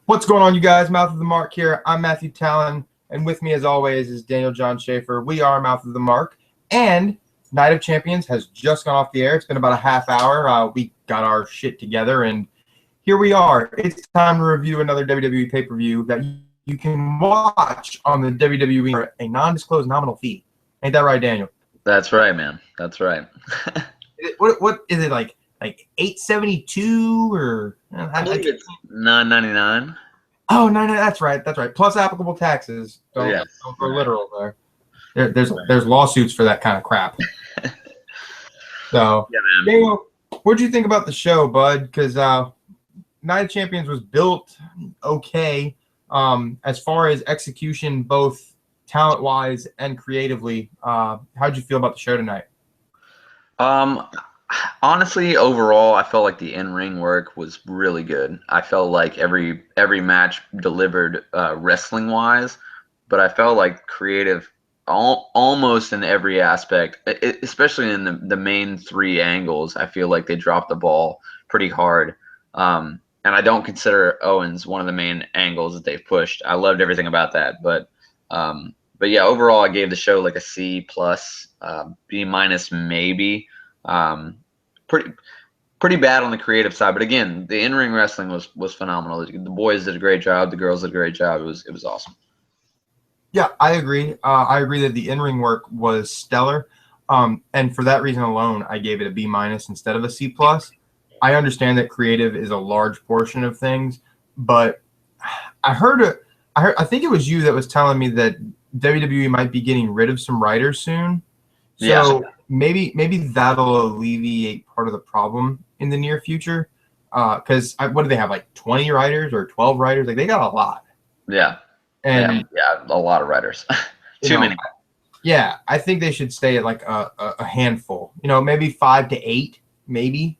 What's going on, you guys? Mouth of the Mark here. I'm Matthew Talon, and with me, as always, is Daniel John Schaefer. We are Mouth of the Mark, and Night of Champions has just gone off the air. It's been about a half hour. We got our shit together, and here we are. It's time to review another WWE pay-per-view that you can watch on the WWE for a non-disclosed nominal fee. Ain't that right, Daniel? That's right, man. That's right. What is it like $8.72 or? I believe it's $9.99. Oh, no, that's right. That's right. Plus applicable taxes. Don't go literal there. There's lawsuits for that kind of crap. So, yeah, man. Daniel, what'd you think about the show, bud? Because Night of Champions was built okay as far as execution, both talent-wise and creatively. How'd you feel about the show tonight? Honestly, overall, I felt like the in-ring work was really good. I felt like every match delivered wrestling-wise, but I felt like creative almost in every aspect, especially in the main three angles. I feel like they dropped the ball pretty hard. And I don't consider Owens one of the main angles that they've pushed. I loved everything about that, but yeah, overall, I gave the show like a C+, B- maybe. Pretty bad on the creative side, but again, the in-ring wrestling was phenomenal. The boys did a great job. The girls did a great job. It was awesome. Yeah, I agree. I agree that the in-ring work was stellar, and for that reason alone, I gave it a B- instead of a C+. I understand that creative is a large portion of things, but I think it was you that was telling me that WWE might be getting rid of some writers soon. So Yeah. maybe that'll alleviate part of the problem in the near future. Because what do they have, like 20 writers or 12 writers? Like, they got a lot. Yeah. And yeah, a lot of writers. Too many. Yeah, I think they should stay at like a handful. Maybe 5 to 8, maybe.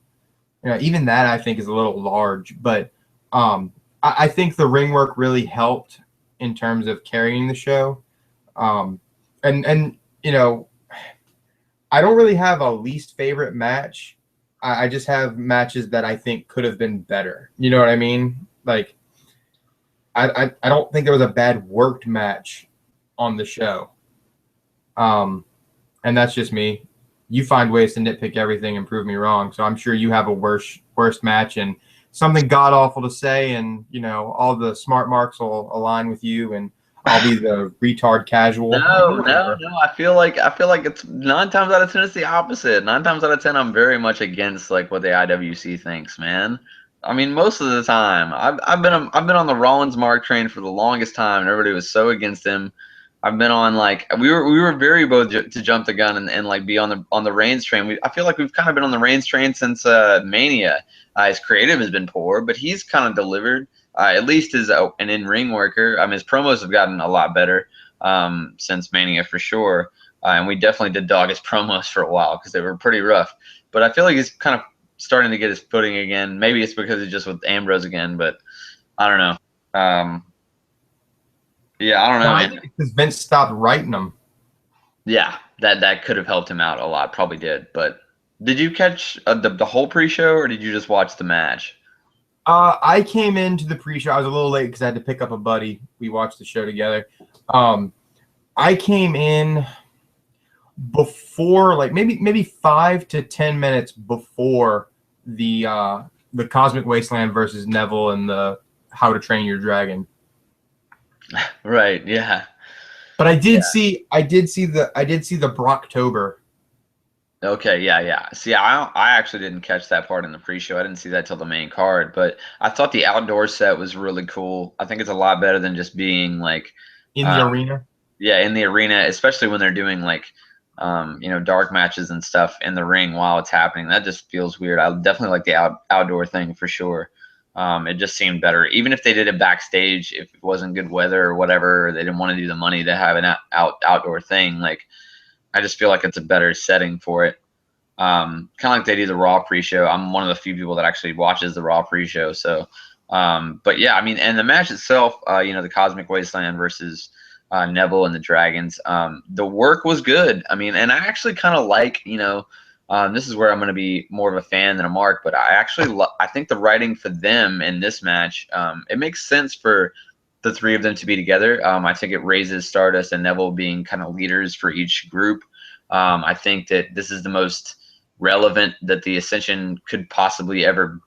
Even that I think is a little large. But I think the ring work really helped in terms of carrying the show. And I don't really have a least favorite match. I just have matches that I think could have been better. You know what I mean? Like, I don't think there was a bad worked match on the show. And that's just me. You find ways to nitpick everything and prove me wrong. So I'm sure you have a worst match and something god awful to say, and all the smart marks will align with you, and I'll be the retard casual. No. I feel like it's 9 times out of 10 it's the opposite. 9 times out of 10 I'm very much against like what the IWC thinks, man. I mean, most of the time I've been on the Rollins Mark train for the longest time, and everybody was so against him. I've been on like we were very both to jump the gun and like be on the Reigns train. I feel like we've kind of been on the Reigns train since Mania. His creative has been poor, but he's kind of delivered. At least as an in-ring worker. I mean, his promos have gotten a lot better since Mania for sure. And we definitely did dog his promos for a while because they were pretty rough. But I feel like he's kind of starting to get his footing again. Maybe it's because he's just with Ambrose again, but I don't know. Yeah, I don't know. I think it's because Vince stopped writing them. Yeah, that could have helped him out a lot. Probably did. But did you catch the whole pre-show, or did you just watch the match? I came into the pre-show. I was a little late because I had to pick up a buddy. We watched the show together. I came in before, like maybe 5 to 10 minutes before the Cosmic Wasteland versus Neville and the How to Train Your Dragon. Right. Yeah. But I did see the Brocktober. Okay, yeah. See, I actually didn't catch that part in the pre-show. I didn't see that till the main card, but I thought the outdoor set was really cool. I think it's a lot better than just being like in the arena. Yeah, in the arena, especially when they're doing like dark matches and stuff in the ring while it's happening. That just feels weird. I definitely like the outdoor thing for sure. It just seemed better. Even if they did it backstage, if it wasn't good weather or whatever, or they didn't want to do the money to have an outdoor thing, like I just feel like it's a better setting for it. Kind of like they do the Raw pre-show. I'm one of the few people that actually watches the Raw pre-show. So, but yeah, I mean, and the match itself, the Cosmic Wasteland versus Neville and the Dragons, the work was good. I mean, and I actually kind of like, This is where I'm going to be more of a fan than a mark, but I actually I think the writing for them in this match, it makes sense for the three of them to be together. I think it raises Stardust and Neville being kind of leaders for each group. I think that this is the most relevant that the Ascension could possibly ever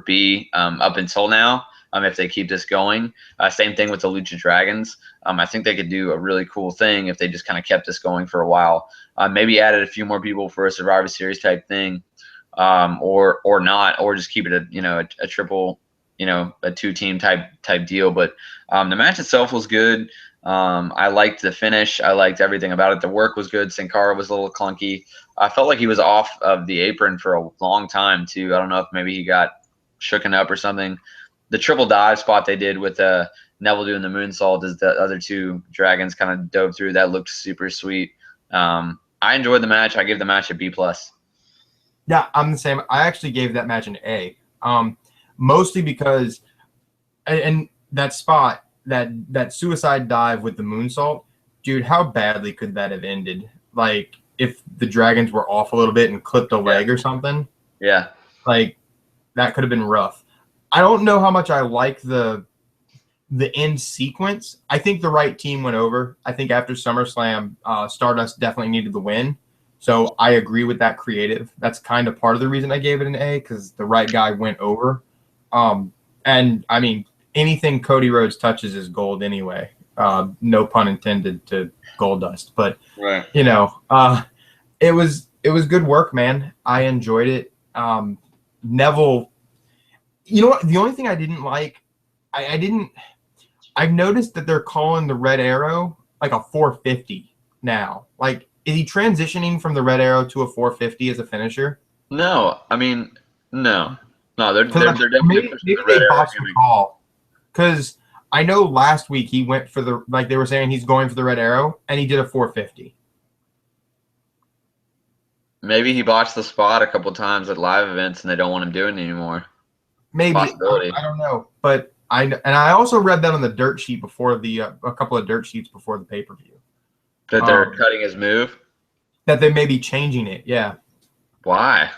be up until now. If they keep this going, same thing with the Lucha Dragons. I think they could do a really cool thing if they just kind of kept this going for a while. Maybe added a few more people for a Survivor Series type thing, or not, or just keep it a triple, a 2-team type deal. But the match itself was good. I liked the finish. I liked everything about it. The work was good. Sin Cara was a little clunky. I felt like he was off of the apron for a long time too. I don't know if maybe he got shooken up or something. The triple dive spot they did with Neville doing the moonsault as the other two dragons kind of dove through, that looked super sweet. I enjoyed the match. I give the match a B+. Yeah, I'm the same. I actually gave that match an A, mostly because, and that spot, that suicide dive with the moonsault, dude, how badly could that have ended? Like, if the dragons were off a little bit and clipped a leg or something. Yeah. Like, that could have been rough. I don't know how much I like the end sequence. I think the right team went over. I think after SummerSlam, Stardust definitely needed the win. So I agree with that creative. That's kind of part of the reason I gave it an A, because the right guy went over. And, I mean, anything Cody Rhodes touches is gold anyway. No pun intended to gold dust. But, right. It was good work, man. I enjoyed it. Neville, you know what? The only thing I didn't like, I've noticed that they're calling the Red Arrow like a 450 now. Like, is he transitioning from the Red Arrow to a 450 as a finisher? No, I mean, no. They're definitely maybe pushing the they Red Arrow botched the call. Because I know last week he went for the, like they were saying he's going for the Red Arrow, and he did a 450. Maybe he botched the spot a couple times at live events and they don't want him doing it anymore. Maybe. Possibility. I don't know. But I also read that on the dirt sheet before the a couple of dirt sheets before the pay-per-view. That they're cutting his move? That they may be changing it, yeah. Why?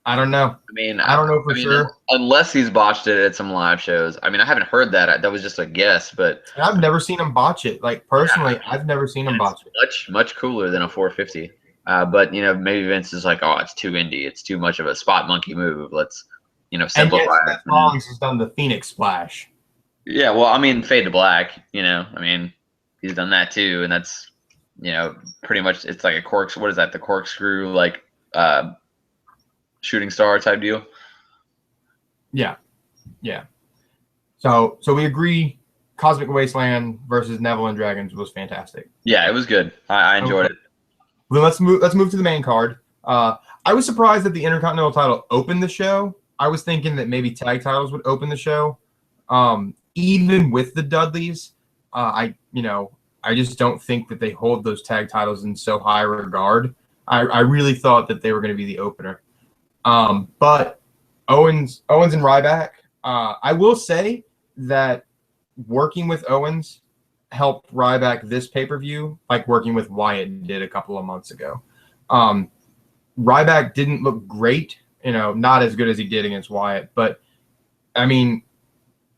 I don't know. I don't know for sure. Unless he's botched it at some live shows. I mean, I haven't heard that. That was just a guess, but And I've never seen him botch it. Like, personally, I've never seen him botch it. Much cooler than a 450. But maybe Vince is like, oh, it's too indie. It's too much of a spot monkey move. Let's, simplify and yes, it. Rollins has done the Phoenix Splash. Yeah, well, I mean, Fade to Black. He's done that too, and that's, pretty much it's like a corkscrew. What is that? The corkscrew, like, shooting star type deal. Yeah. So we agree. Cosmic Wasteland versus Neville and Dragons was fantastic. Yeah, it was good. I enjoyed it. Well, let's move to the main card. I was surprised that the Intercontinental title opened the show. I was thinking that maybe tag titles would open the show. Even with the Dudleys, I just don't think that they hold those tag titles in so high regard. I really thought that they were going to be the opener. But Owens and Ryback, I will say that working with Owens helped Ryback this pay-per-view like working with Wyatt did a couple of months ago. Ryback didn't look great, not as good as he did against Wyatt, but I mean,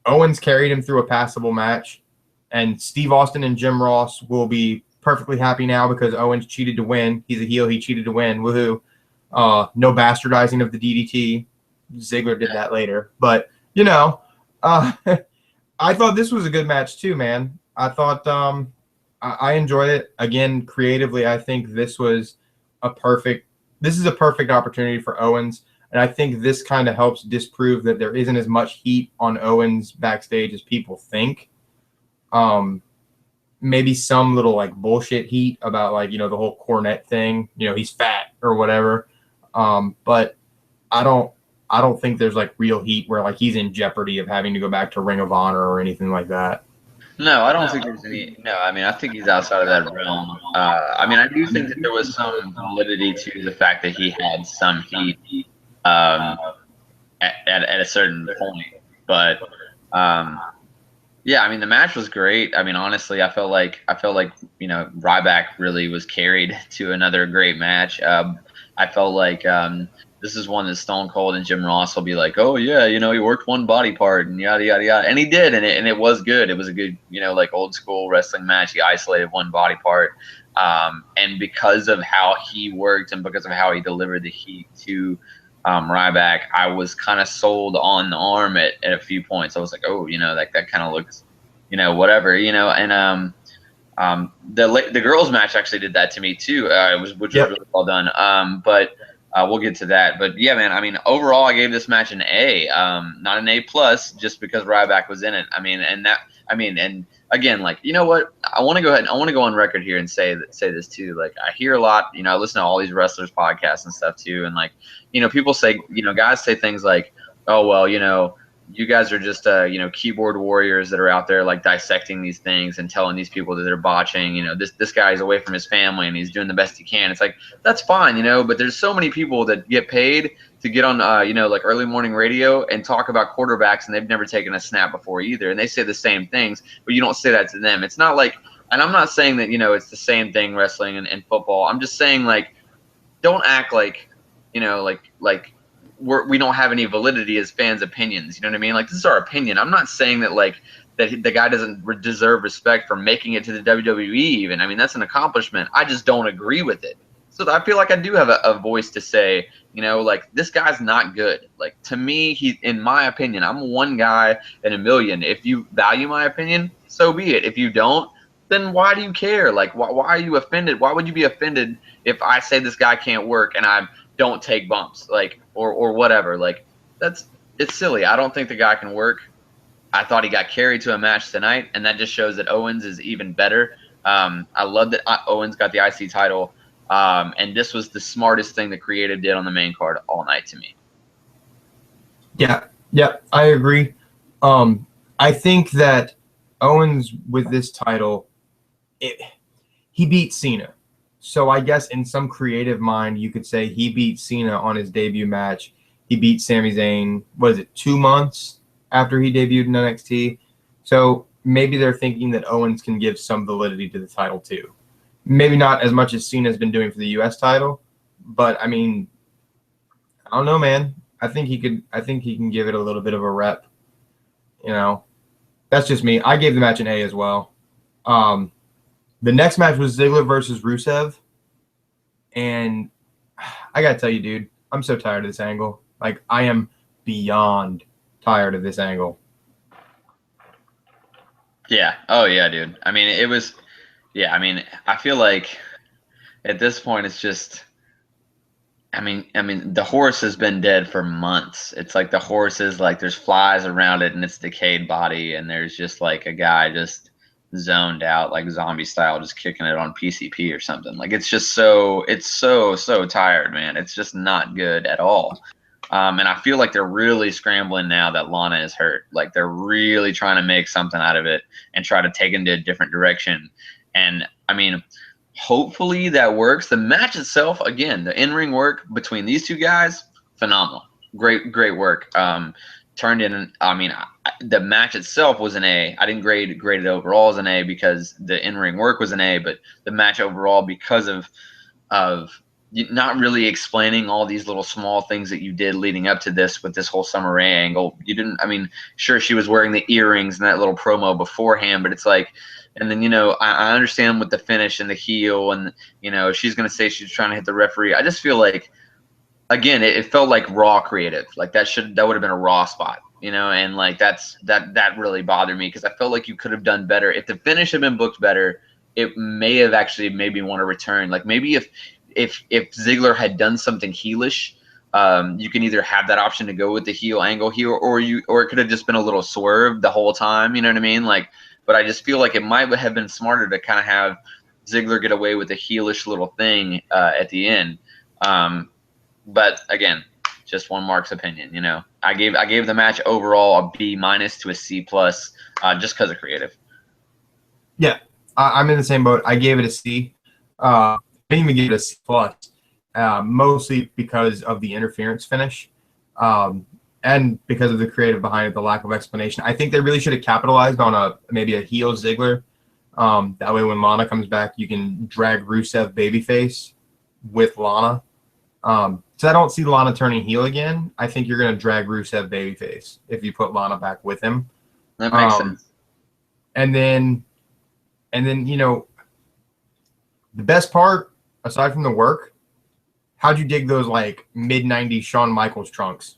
Owens carried him through a passable match, and Steve Austin and Jim Ross will be perfectly happy now because Owens cheated to win. He's a heel. He cheated to win. Woohoo. No bastardizing of the DDT. Ziggler did that later. But, I thought this was a good match too, man. I thought I enjoyed it. Again, creatively, I think this is a perfect opportunity for Owens. And I think this kind of helps disprove that there isn't as much heat on Owens backstage as people think. Maybe some little like bullshit heat about like, the whole Cornette thing, he's fat or whatever. But I don't think there's like real heat where like he's in jeopardy of having to go back to Ring of Honor or anything like that. No, I don't think there's any. No, I think he's outside of that realm. I do think that there was some validity to the fact that he had some heat at a certain point. But yeah, the match was great. Honestly, I felt like Ryback really was carried to another great match. I felt like this is one that Stone Cold and Jim Ross will be like, oh yeah, you know, he worked one body part and yada yada yada, and he did, and it was good. It was a good, you know, like old school wrestling match. He isolated one body part, and because of how he worked and because of how he delivered the heat to Ryback, I was kind of sold on the arm at a few points. I was like, oh, you know, that kind of looks, you know, whatever, you know, and the girls match actually did that to me too. Which was Yep. really well done. But we'll get to that. But yeah, man. I mean, overall, I gave this match an A, not an A plus, just because Ryback was in it. I mean, and again, like, you know what? I want to go ahead. I want to go on record here and say this too. Like, I hear a lot. You know, I listen to all these wrestlers podcasts and stuff too, and like, you know, people say, you know, guys say things like, oh well, you know, you guys are just you know, keyboard warriors that are out there like dissecting these things and telling these people that they're botching. You know, this guy's away from his family and he's doing the best he can. It's like, that's fine, you know, but there's so many people that get paid to get on you know, like early morning radio and talk about quarterbacks, and they've never taken a snap before either, and they say the same things, but you don't say that to them. It's not like, and I'm not saying that, you know, it's the same thing wrestling and football. I'm just saying, like, don't act like, you know, like we don't have any validity as fans' opinions. You know what I mean? Like, this is our opinion. I'm not saying that like that the guy doesn't deserve respect for making it to the WWE even. I mean, that's an accomplishment. I just don't agree with it. So I feel like I do have a voice to say, you know, like, this guy's not good. Like, to me, he, in my opinion, I'm one guy in a million. If you value my opinion, so be it. If you don't, then why do you care? Like, why are you offended? Why would you be offended if I say this guy can't work and I don't take bumps, like, or whatever? Like, it's silly. I don't think the guy can work. I thought he got carried to a match tonight, and that just shows that Owens is even better. I love that Owens got the IC title, and this was the smartest thing the creative did on the main card all night to me. Yeah, I agree. I think that Owens with this title, he beat Cena. So I guess in some creative mind, you could say he beat Cena on his debut match. He beat Sami Zayn, was it 2 months after he debuted in NXT? So maybe they're thinking that Owens can give some validity to the title too. Maybe not as much as Cena's been doing for the U.S. title, but I mean, I don't know, man. I think he can give it a little bit of a rep. You know, that's just me. I gave the match an A as well. The next match was Ziggler versus Rusev, and I gotta tell you, dude, I'm so tired of this angle. Like, I am beyond tired of this angle. Yeah. Oh yeah, dude. I mean, it was. Yeah. I mean, I feel like at this point it's just. I mean, the horse has been dead for months. It's like the horse is like, there's flies around it and its decayed body, and there's just like a guy just zoned out, like zombie style, just kicking it on PCP or something. Like, it's just so tired, man. It's just not good at all. And I feel like they're really scrambling now that Lana is hurt. Like, they're really trying to make something out of it and try to take it into a different direction. And I mean, hopefully that works. The match itself, again, the in-ring work between these two guys, phenomenal. Great work. Turned in, I mean, the match itself was an A. I didn't grade it overall as an A because the in-ring work was an A, but the match overall, because of not really explaining all these little small things that you did leading up to this with this whole Summer Rae angle. You didn't, I mean, sure, she was wearing the earrings and that little promo beforehand, but it's like, and then, you know, I understand with the finish and the heel, and, you know, she's going to say she's trying to hit the referee. I just feel like, again, it felt like Raw creative. Like, that would have been a Raw spot, you know, and like that really bothered me because I felt like you could have done better. If the finish had been booked better, it may have actually made me want to return. Like, maybe if Ziggler had done something heelish, you can either have that option to go with the heel angle here, or it could have just been a little swerve the whole time. You know what I mean? Like, but I just feel like it might have been smarter to kind of have Ziggler get away with a heelish little thing at the end. But again, just one Mark's opinion. You know, I gave the match overall a B- to a C+, just because of creative. Yeah, I'm in the same boat. I gave it a C. I didn't even give it a C+, mostly because of the interference finish, and because of the creative behind it, the lack of explanation. I think they really should have capitalized on maybe a heel Ziggler. That way, when Lana comes back, you can drag Rusev babyface with Lana. So I don't see Lana turning heel again. I think you're going to drag Rusev babyface if you put Lana back with him. That makes sense. And then, the best part, aside from the work, how'd you dig those like mid-90s Shawn Michaels trunks?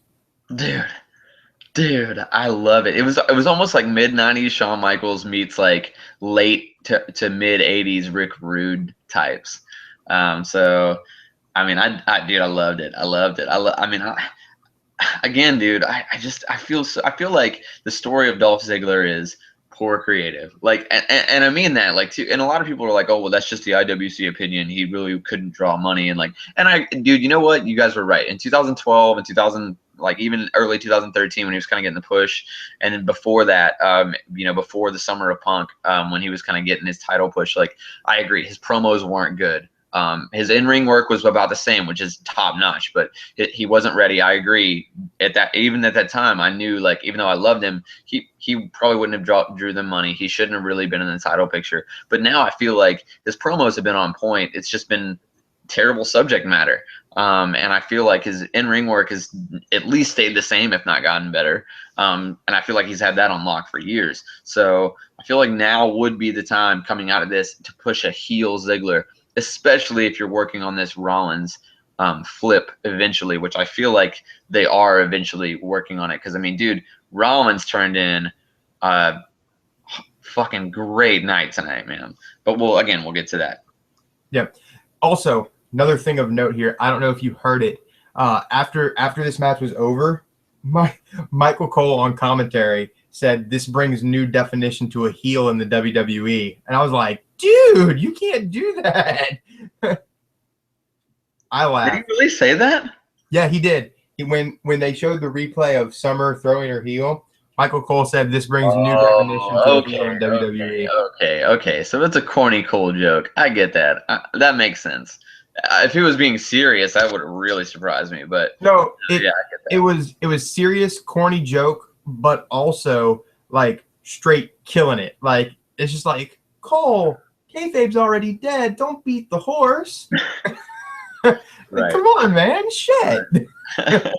Dude, I love it. It was almost like mid-90s Shawn Michaels meets like late to mid-80s Rick Rude types. So I mean, dude, I loved it. Again, dude, I feel like the story of Dolph Ziggler is poor creative. Like, and I mean that, like, too. And a lot of people are like, oh, well, that's just the IWC opinion. He really couldn't draw money, and dude, you know what? You guys were right. In 2012 and 2000, like even early 2013, when he was kind of getting the push, and then before that, before the Summer of Punk, when he was kind of getting his title push, like, I agree, his promos weren't good. His in-ring work was about the same, which is top notch, but he wasn't ready. I agree. Even at that time, I knew, like, even though I loved him, he probably wouldn't have drew them money. He shouldn't have really been in the title picture. But now I feel like his promos have been on point. It's just been terrible subject matter. And I feel like his in-ring work has at least stayed the same, if not gotten better. And I feel like he's had that on lock for years. So I feel like now would be the time, coming out of this, to push a heel Ziggler, especially if you're working on this Rollins flip eventually, which I feel like they are eventually working on it. Because, I mean, dude, Rollins turned in a fucking great night tonight, man. But we'll get to that. Yeah. Also, another thing of note here, I don't know if you heard it. After this match was over, Michael Cole on commentary said this brings new definition to a heel in the WWE. And I was like, dude, you can't do that. I laughed. Did he really say that? Yeah, he did. When they showed the replay of Summer throwing her heel, Michael Cole said this brings new definition to a heel in WWE. Okay. So it's a corny Cole joke. I get that. That makes sense. If he was being serious, that would really surprise me. But no, I get that. It was serious, corny joke, but also like straight killing it. Like, it's just like, Cole, kayfabe's already dead. Don't beat the horse. Like, come on, man. Shit. Right.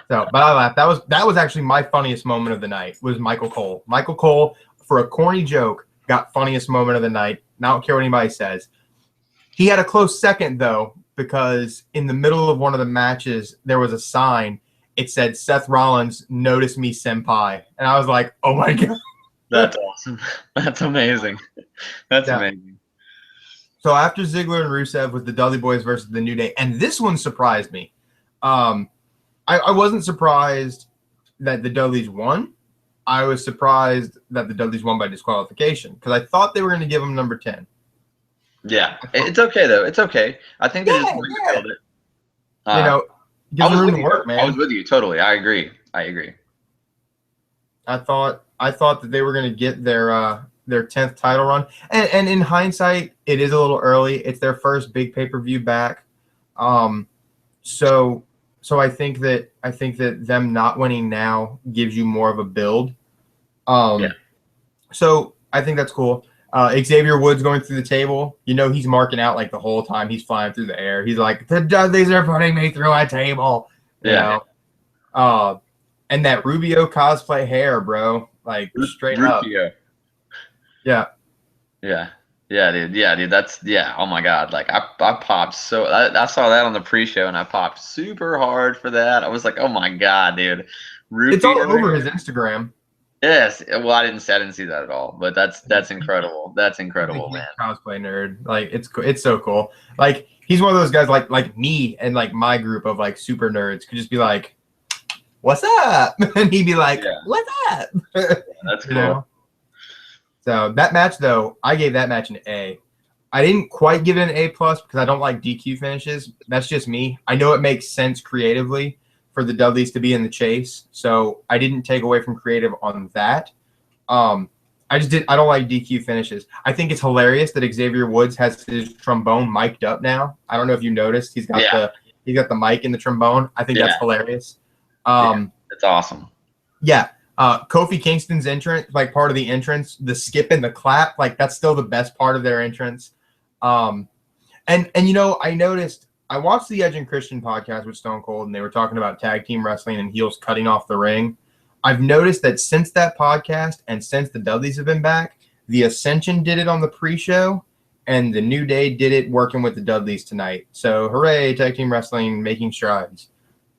But I laughed. That was actually my funniest moment of the night, was Michael Cole. Michael Cole, for a corny joke, got funniest moment of the night. I don't care what anybody says. He had a close second, though, because in the middle of one of the matches, there was a sign. It said, Seth Rollins, notice me, senpai. And I was like, oh, my God. That's awesome. That's amazing. That's amazing. So after Ziggler and Rusev was the Dudley Boys versus the New Day, and this one surprised me. I wasn't surprised that the Dudleys won. I was surprised that the Dudleys won by disqualification, because I thought they were going to give them number 10. Yeah, it's okay, though. It's okay. I think they just killed it. Gives them room to work, man. I was with you totally. I agree. I thought that they were going to get their 10th title run, and in hindsight, it is a little early. It's their first big pay-per-view back, so I think that them not winning now gives you more of a build. So I think that's cool. Xavier Woods going through the table, he's marking out like the whole time he's flying through the air. He's like, the Dudleys are putting me through a table. You know? And that Rubio cosplay hair, bro, like straight Rubio. up. Yeah, dude. Oh my God. Like I popped I saw that on the pre-show and I popped super hard for that. I was like, oh my God, dude. Rubio, it's all over his Instagram. Yes. Well, I didn't see that at all, but that's incredible. That's incredible, man. Cosplay nerd. Like, it's so cool. Like, he's one of those guys like me and like my group of like super nerds could just be like, what's up? And he'd be like, what's up? That's cool. So that match, though, I gave that match an A. I didn't quite give it an A+ because I don't like DQ finishes. That's just me. I know it makes sense creatively for the Dudleys to be in the chase, so I didn't take away from creative on that. I don't like DQ finishes. I think it's hilarious that Xavier Woods has his trombone mic'd up now. I don't know if you noticed. He's got the mic in the trombone. I think that's hilarious. It's awesome. Yeah. Kofi Kingston's entrance, like part of the entrance, the skip and the clap, like that's still the best part of their entrance. And I noticed I watched the Edge and Christian podcast with Stone Cold, and they were talking about tag team wrestling and heels cutting off the ring. I've noticed that since that podcast and since the Dudleys have been back, the Ascension did it on the pre-show, and the New Day did it working with the Dudleys tonight. So hooray, tag team wrestling making strides.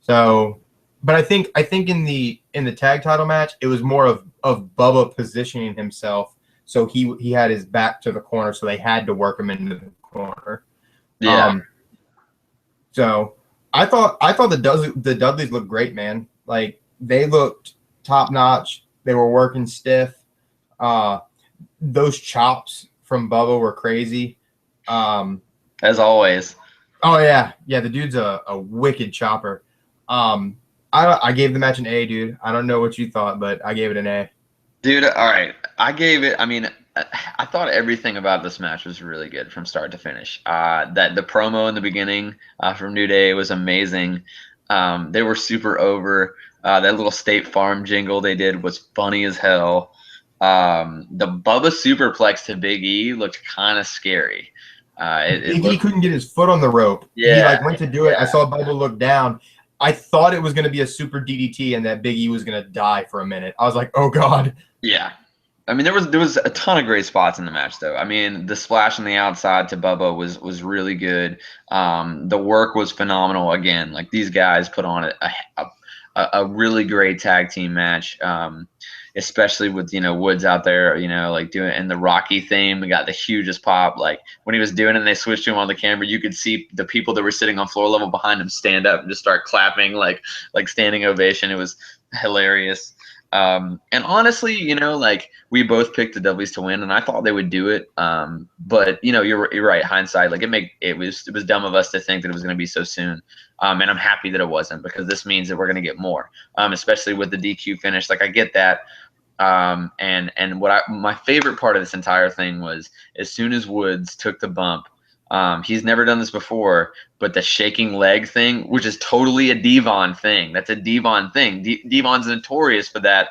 So, but I think in the tag title match, it was more of Bubba positioning himself, so he had his back to the corner, so they had to work him into the corner. Yeah. So I thought the Dudleys looked great, man. Like they looked top notch. They were working stiff. Those chops from Bubba were crazy. As always. Oh yeah. The dude's a wicked chopper. I gave the match an A, dude. I don't know what you thought, but I gave it an A. Dude, all right. I gave it. I mean, I thought everything about this match was really good from start to finish. That the promo in the beginning from New Day was amazing. They were super over. That little State Farm jingle they did was funny as hell. The Bubba superplex to Big E looked kind of scary. Big E couldn't get his foot on the rope. Yeah, he went to do it. I saw Bubba look down. I thought it was going to be a super DDT and that Big E was going to die for a minute. I was like, oh God. Yeah. I mean, there was a ton of great spots in the match, though. I mean, the splash on the outside to Bubba was really good. The work was phenomenal. Again, like these guys put on a really great tag team match, especially with Woods out there, like doing in the Rocky theme. We got the hugest pop. Like when he was doing it, and they switched to him on the camera, you could see the people that were sitting on floor level behind him stand up and just start clapping like standing ovation. It was hilarious. And honestly, like we both picked the Dudleys to win, and I thought they would do it. But you're right. Hindsight, like it was dumb of us to think that it was going to be so soon. And I'm happy that it wasn't, because this means that we're going to get more. Especially with the DQ finish. Like I get that. And my favorite part of this entire thing was as soon as Woods took the bump. He's never done this before, but the shaking leg thing, which is totally a Devon thing. That's a Devon thing. Devon's notorious for that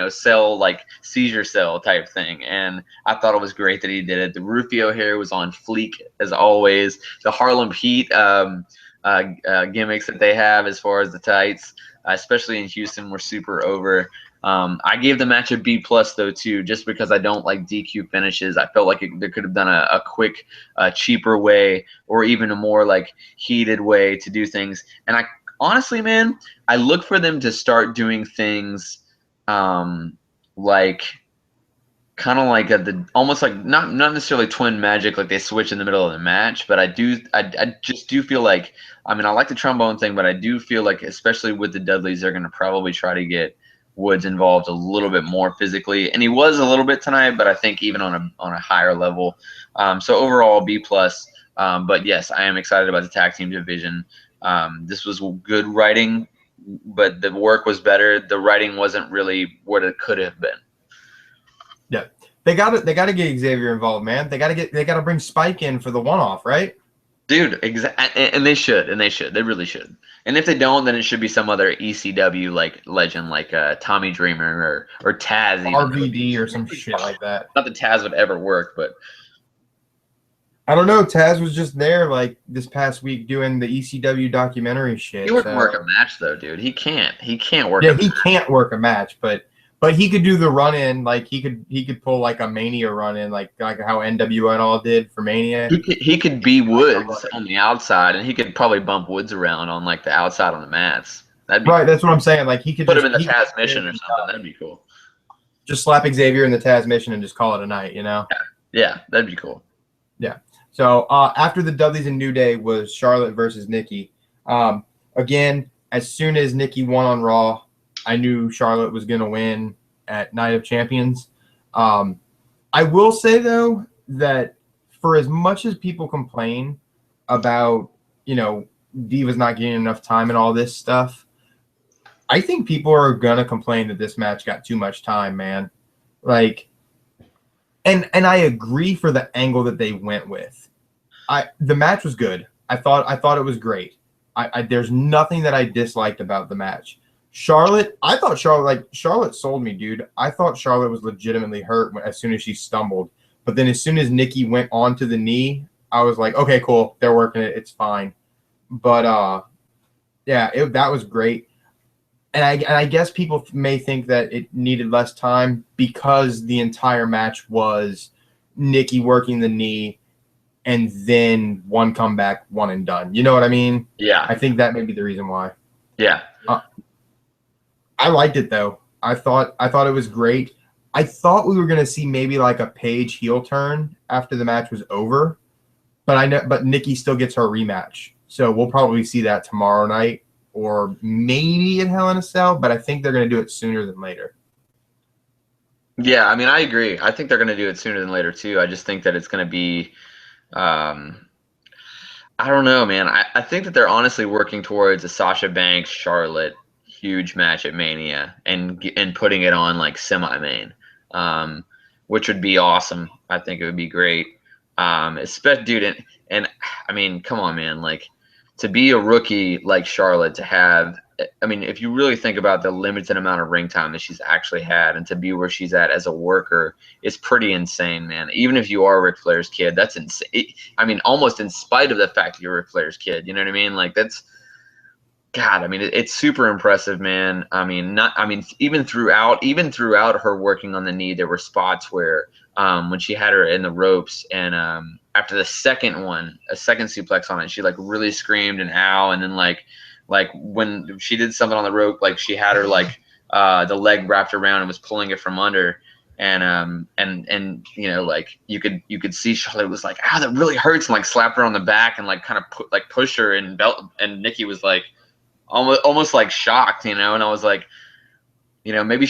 cell, like seizure cell type thing. And I thought it was great that he did it. The Rufio hair was on fleek as always. The Harlem Heat gimmicks that they have as far as the tights, especially in Houston, were super over. I gave the match a B+ though too, just because I don't like DQ finishes. I felt like they could have done a quick, cheaper way, or even a more like heated way to do things. And I honestly, man, I look for them to start doing things, like kind of like almost like not necessarily twin magic, like they switch in the middle of the match, but I just do feel like, I mean, I like the trombone thing, but I do feel like, especially with the Dudleys, they're going to probably try to get Woods involved a little bit more physically, and he was a little bit tonight, but I think even on a higher level. So overall B+. But yes, I am excited about the tag team division. This was good writing, but the work was better. The writing wasn't really what it could have been. Yeah, they got to get Xavier involved, man. They got to bring Spike in for the one-off, right? Dude, and they should. They really should. And if they don't, then it should be some other ECW like legend, like Tommy Dreamer or Taz, even. RVD or some shit like that. Not that Taz would ever work, but I don't know. Taz was just there like this past week doing the ECW documentary shit. He wouldn't work a match though, dude. He can't work. Yeah, he can't work a match, but he could do the run in. Like he could pull like a Mania run in, like how NWO and all did for Mania. He could be Woods on the outside, and he could probably bump Woods around on like the outside on the mats. That'd be right. That's what I'm saying. Like he could put him in the Taz mission or something. That'd be cool. Just slap Xavier in the Taz mission and just call it a night. Yeah, that'd be cool. Yeah. So after the Dudleys and New Day was Charlotte versus Nikki. Again, as soon as Nikki won on Raw, I knew Charlotte was going to win at Night of Champions. I will say, though, that for as much as people complain about, Divas not getting enough time and all this stuff, I think people are going to complain that this match got too much time, man. Like, and I agree for the angle that they went with. The match was good. I thought it was great. There's nothing that I disliked about the match. Charlotte sold me, dude. I thought Charlotte was legitimately hurt as soon as she stumbled. But then as soon as Nikki went onto the knee, I was like, okay, cool, they're working it, it's fine. But yeah, that was great. And I guess people may think that it needed less time because the entire match was Nikki working the knee and then one comeback, one and done. You know what I mean? Yeah. I think that may be the reason why. Yeah. I liked it though. I thought it was great. I thought we were gonna see maybe like a Paige heel turn after the match was over, but Nikki still gets her rematch, so we'll probably see that tomorrow night or maybe in Hell in a Cell. But I think they're gonna do it sooner than later. Yeah, I mean, I agree. I think they're going to do it sooner than later too. I just think that it's going to be, um, I don't know, man. I think that they're honestly working towards a Sasha Banks Charlotte huge match at Mania and putting it on like semi-main, um, which would be awesome. I think it would be great. Especially, dude, and I mean, come on, man. Like to be a rookie like Charlotte, to have, I mean, if you really think about the limited amount of ring time that she's actually had, and to be where she's at as a worker is pretty insane, man. Even if you are Ric Flair's kid, that's insane. I mean, almost in spite of the fact that you're Ric Flair's kid, you know what I mean? Like that's, God. I mean, it's super impressive, man. I mean, not. I mean, even throughout her working on the knee, there were spots where, when she had her in the ropes, and after the second one, a second suplex on it, she like really screamed and ow, and then like when she did something on the rope, like she had her like the leg wrapped around and was pulling it from under, and you know, like you could see Charlotte was like, "Ow, that really hurts," and like slapped her on the back and like kind of pushed her, and Nikki was like almost like shocked, you know, and I was like, you know, maybe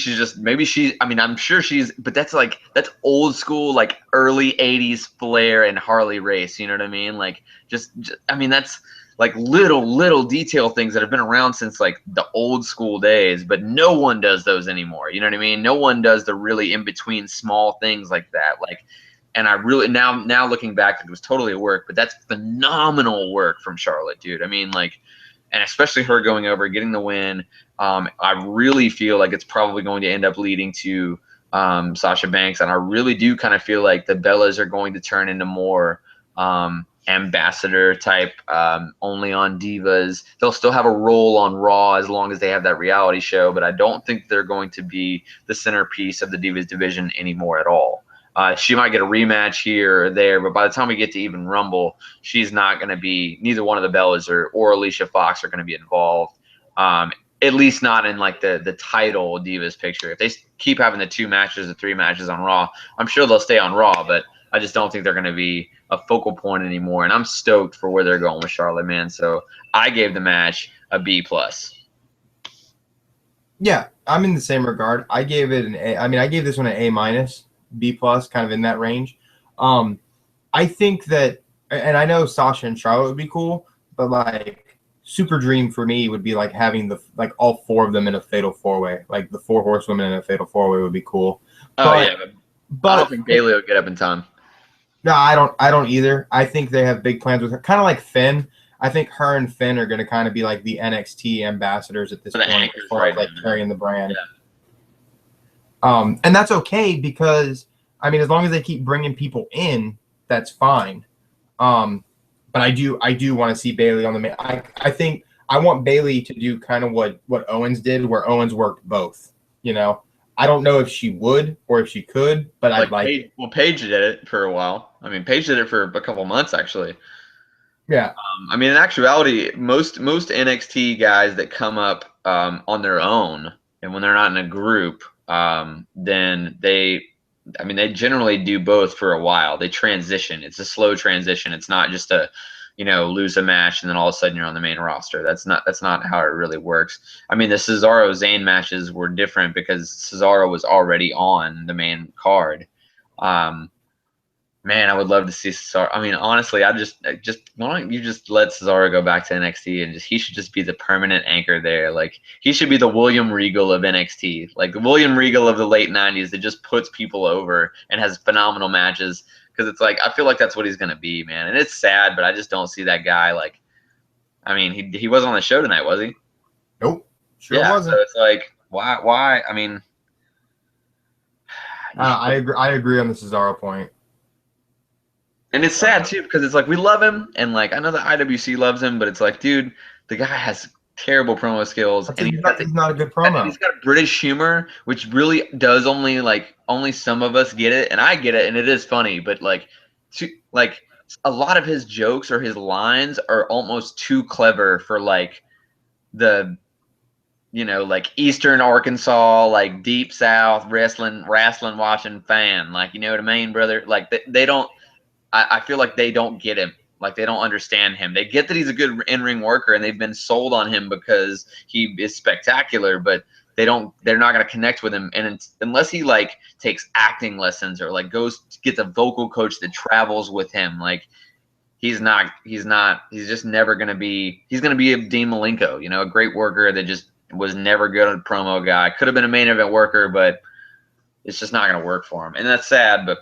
I mean, I'm sure but that's old school, like early 80s Flair and Harley Race, you know what I mean? Like just I mean, that's like little detail things that have been around since like the old school days, but no one does those anymore. You know what I mean? No one does the really in between small things like that. Like, and I really now looking back, it was totally a work, but that's phenomenal work from Charlotte, dude. I mean, like, and especially her going over, getting the win. I really feel like it's probably going to end up leading to Sasha Banks, and I really do kind of feel like the Bellas are going to turn into more ambassador type, only on Divas. They'll still have a role on Raw as long as they have that reality show, but I don't think they're going to be the centerpiece of the Divas division anymore at all. She might get a rematch here or there, but by the time we get to even Rumble, she's not going to be, neither one of the Bellas or Alicia Fox are going to be involved. At least not in like the title Divas picture. If they keep having the 2 matches or 3 matches on Raw, I'm sure they'll stay on Raw, but I just don't think they're going to be a focal point anymore. And I'm stoked for where they're going with Charlotte, man. So I gave the match a B+. Yeah, I'm in the same regard. I gave it an A. I mean, I gave this one an A-, B+, kind of in that range. I think that, and I know Sasha and Charlotte would be cool, but like super dream for me would be like having all 4 of them in a fatal 4-way, like the 4 horsewomen in a fatal 4-way would be cool. Oh yeah, but I don't think Bayley will get up in time. No, I don't either. I think they have big plans with her, kind of like Finn. I think her and Finn are going to kind of be like the NXT ambassadors at this point, as far as like carrying the brand. Yeah. And that's okay because, I mean, as long as they keep bringing people in, that's fine. But I do want to see Bayley on the main. I think I want Bayley to do kind of what Owens did, where Owens worked both. You know, I don't know if she would or if she could, but I'd like it. Well, Paige did it for a while. I mean, Paige did it for a couple months actually. Yeah. I mean, in actuality, most NXT guys that come up on their own, and when they're not in a group, then they generally do both for a while. They transition. It's a slow transition. It's not just a, you know, lose a match and then all of a sudden you're on the main roster. That's not how it really works. I mean, the Cesaro Zayn matches were different because Cesaro was already on the main card. Man, I would love to see Cesaro. I mean, honestly, I just why don't you just let Cesaro go back to NXT and he should just be the permanent anchor there. Like he should be the William Regal of NXT, like the William Regal of the late '90s that just puts people over and has phenomenal matches. Because it's like I feel like that's what he's gonna be, man. And it's sad, but I just don't see that guy. Like, I mean, he wasn't on the show tonight, was he? Nope, sure wasn't. So it's like why? I mean, I agree on the Cesaro point. And it's sad too because it's like we love him, and like I know the IWC loves him, but it's like, dude, the guy has terrible promo skills, and He's not a good promo. he's got a British humor, which really does only some of us get it, and I get it, and it is funny, but like a lot of his jokes or his lines are almost too clever for like the like Eastern Arkansas, like Deep South wrestling watching fan, like, you know what I mean, brother? Like they don't. I feel like they don't get him. Like they don't understand him. They get that he's a good in-ring worker, and they've been sold on him because he is spectacular. But they're not going to connect with him, and unless he like takes acting lessons or like gets a vocal coach that travels with him, like he's just never going to be. He's going to be a Dean Malenko, a great worker that just was never good at a promo guy. Could have been a main event worker, but it's just not going to work for him, and that's sad. But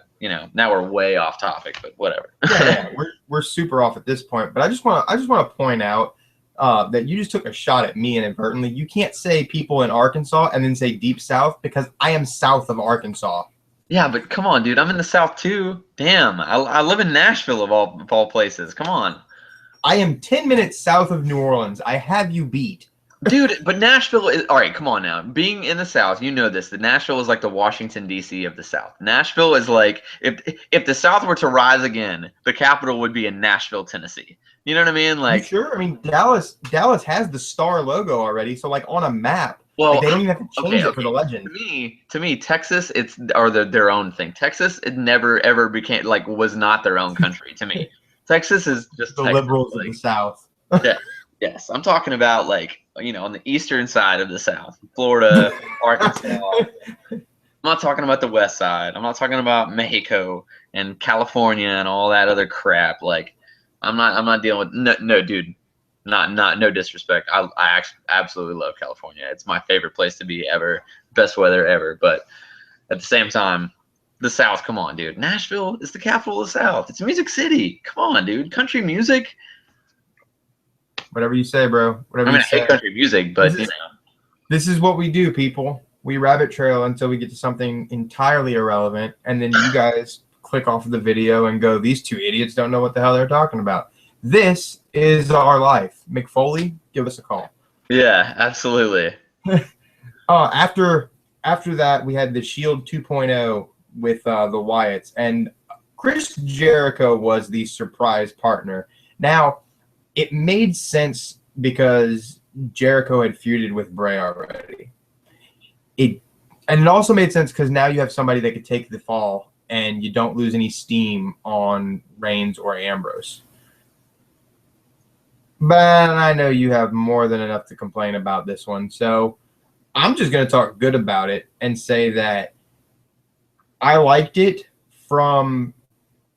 now we're way off topic, but whatever. Yeah, we're super off at this point. But I just want to point out that you just took a shot at me inadvertently. You can't say people in Arkansas and then say Deep South because I am south of Arkansas. Yeah, but come on, dude. I'm in the South too. Damn, I live in Nashville of all places. Come on. I am 10 minutes south of New Orleans. I have you beat. Dude, but Nashville is all right. Come on now. Being in the South, you know this. That Nashville is like the Washington D.C. of the South. Nashville is like if the South were to rise again, the capital would be in Nashville, Tennessee. You know what I mean? Like, you sure? I mean, Dallas has the star logo already, so like on a map, well, they don't even have to change it for the legend. To me, Texas, their own thing. Texas, it never ever became was not their own country. To me, Texas is just the Texas, liberals of the South. Yeah. Yes, I'm talking about on the eastern side of the South, Florida, Arkansas. I'm not talking about the west side. I'm not talking about Mexico and California and all that other crap. Like, I'm not dealing with no dude. Not no disrespect. I actually absolutely love California. It's my favorite place to be ever. Best weather ever. But at the same time, the South. Come on, dude. Nashville is the capital of the South. It's Music City. Come on, dude. Country music. Whatever you say, bro. Whatever I hate country music, but this is what we do, people. We rabbit trail until we get to something entirely irrelevant, and then you guys click off of the video and go, "These two idiots don't know what the hell they're talking about." This is our life. McFoley, give us a call. Yeah, absolutely. After that, we had the Shield 2.0 with the Wyatts, and Chris Jericho was the surprise partner. Now, it made sense because Jericho had feuded with Bray already. And it also made sense because now you have somebody that could take the fall and you don't lose any steam on Reigns or Ambrose. But I know you have more than enough to complain about this one. So I'm just going to talk good about it and say that I liked it from